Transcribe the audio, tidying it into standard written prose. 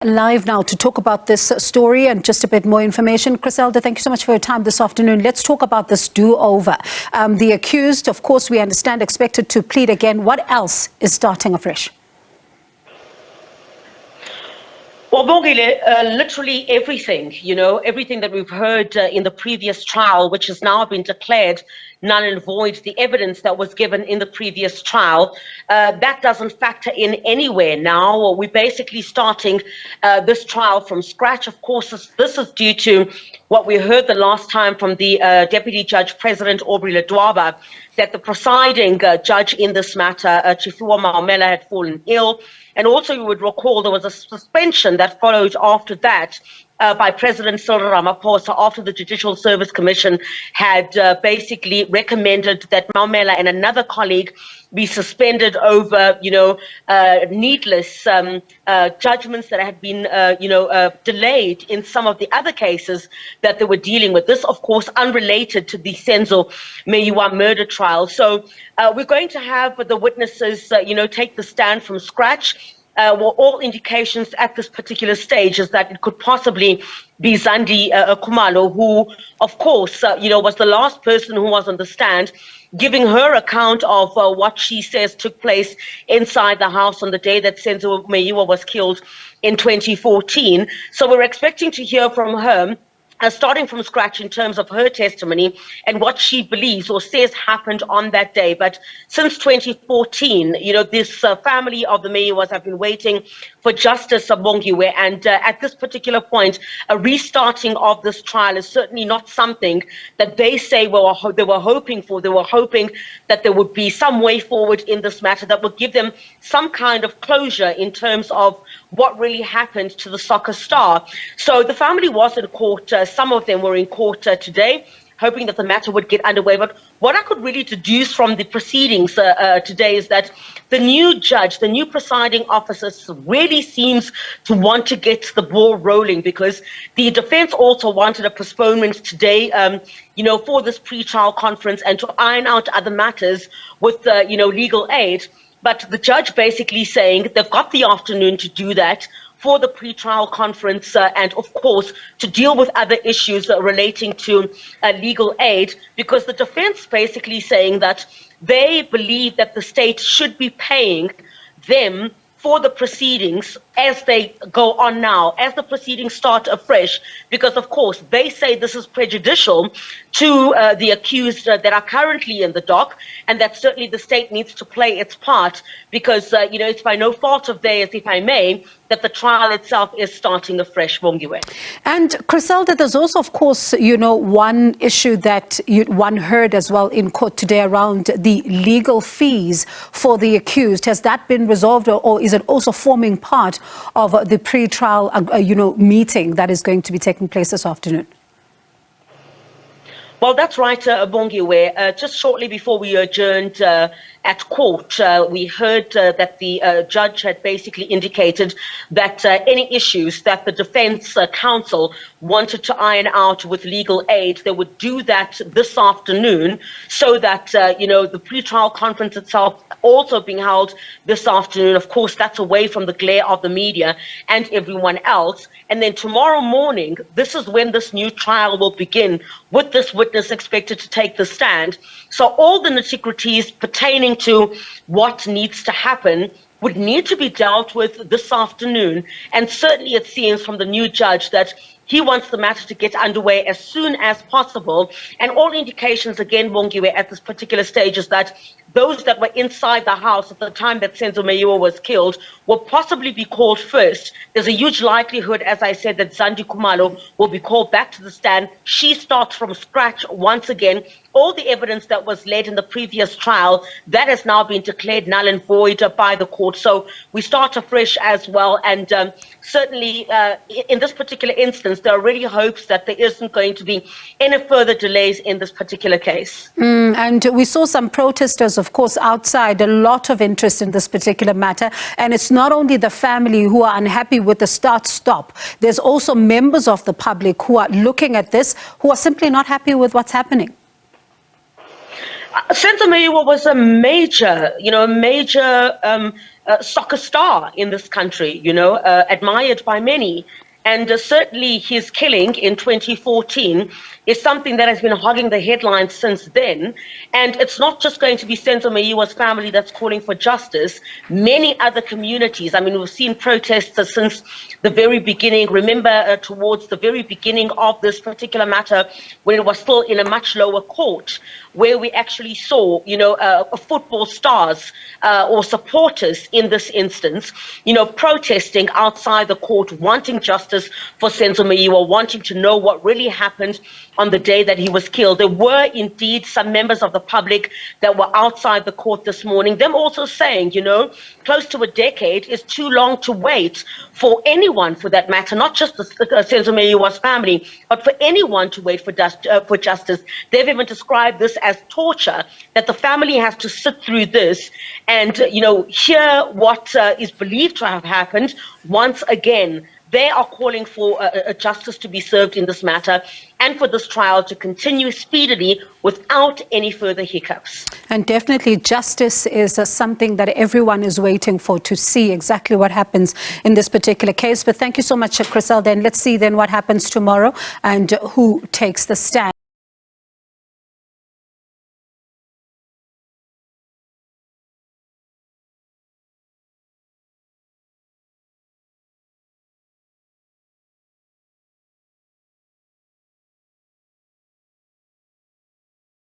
Live now to talk about this story and just a bit more information. Chriselda, thank you so much for your time this afternoon. Let's talk about this do-over. The accused, of course, we understand, expected to plead again. What else is starting afresh? Well, Bongile, literally everything, everything that we've heard in the previous trial, which has now been declared null and void, the evidence that was given in the previous trial, that doesn't factor in anywhere now. We're basically starting this trial from scratch. Of course, this is due to what we heard the last time from the Deputy Judge President Aubrey Ledwaba, that the presiding judge in this matter, Tshifiwa Maumela, had fallen ill. And also, you would recall there was a suspension that followed after that by President Cyril Ramaphosa after the Judicial Service Commission had basically recommended that Maumela and another colleague be suspended over, needless judgments that had been, delayed in some of the other cases that they were dealing with. This, of course, unrelated to the Senzo Meyiwa murder trial. So we're going to have the witnesses, take the stand from scratch. All indications at this particular stage is that it could possibly be Zandi Khumalo, who, of course, was the last person who was on the stand, giving her account of what she says took place inside the house on the day that Senzo Meyiwa was killed in 2014. So we're expecting to hear from her, starting from scratch in terms of her testimony and what she believes or says happened on that day. But since 2014, this family of the Meyiwas have been waiting for justice, Bongiwe, and at this particular point, a restarting of this trial is certainly not something that they say they were hoping for. They were hoping that there would be some way forward in this matter that would give them some kind of closure in terms of what really happened to the soccer star. So the family was in court. Some of them were in court today, hoping that the matter would get underway. But what I could really deduce from the proceedings today is that the new judge, the new presiding officer, really seems to want to get the ball rolling, because the defense also wanted a postponement today, for this pre-trial conference and to iron out other matters with, legal aid. But the judge basically saying they've got the afternoon to do that for the pre-trial conference and, of course, to deal with other issues relating to legal aid, because the defense basically saying that they believe that the state should be paying them for the proceedings as they go on now, as the proceedings start afresh, because, of course, they say this is prejudicial to the accused that are currently in the dock, and that certainly the state needs to play its part, because, it's by no fault of theirs, if I may, that the trial itself is starting afresh, Bongiwe. And Chriselda, there's also, of course, one issue that one heard as well in court today around the legal fees for the accused. Has that been resolved, or is it also forming part of the pre-trial, meeting that is going to be taking place this afternoon? Well, that's right, Bongiwe. Just shortly before we adjourned at court, we heard that the judge had basically indicated that any issues that the defense counsel wanted to iron out with legal aid, they would do that this afternoon, so that, the pre-trial conference itself also being held this afternoon. Of course, that's away from the glare of the media and everyone else. And then tomorrow morning, this is when this new trial will begin, with this witness expected to take the stand. So all the nitty-gritties pertaining to what needs to happen would need to be dealt with this afternoon. And certainly it seems from the new judge that he wants the matter to get underway as soon as possible. And all indications, again, Bongiwe, at this particular stage is that those that were inside the house at the time that Senzo Meyiwa was killed will possibly be called first. There's a huge likelihood, as I said, that Zandi Khumalo will be called back to the stand. She starts from scratch once again. All the evidence that was led in the previous trial, that has now been declared null and void by the court. So we start afresh as well. And certainly in this particular instance, there are really hopes that there isn't going to be any further delays in this particular case. And we saw some protesters, of course, outside, a lot of interest in this particular matter. And it's not only the family who are unhappy with the start-stop. There's also members of the public who are looking at this, who are simply not happy with what's happening. Senzo Meyiwa was a major, soccer star in this country, admired by many. And certainly his killing in 2014 is something that has been hogging the headlines since then. And it's not just going to be Senzo Meyiwa's family that's calling for justice. Many other communities, I mean, we've seen protests since the very beginning. Remember, towards the very beginning of this particular matter, when it was still in a much lower court, where we actually saw, football stars or supporters in this instance, protesting outside the court, wanting justice for Senzo Meyiwa, wanting to know what really happened on the day that he was killed. There were indeed some members of the public that were outside the court this morning, them also saying, close to a decade is too long to wait for anyone, for that matter, not just the Senzo Meyiwa's family, but for anyone to wait for justice. They've even described this as torture, that the family has to sit through this and, hear what is believed to have happened once again. They are calling for a justice to be served in this matter and for this trial to continue speedily without any further hiccups. And definitely justice is something that everyone is waiting for, to see exactly what happens in this particular case. But thank you so much, Chriselda, and let's see then what happens tomorrow and who takes the stand.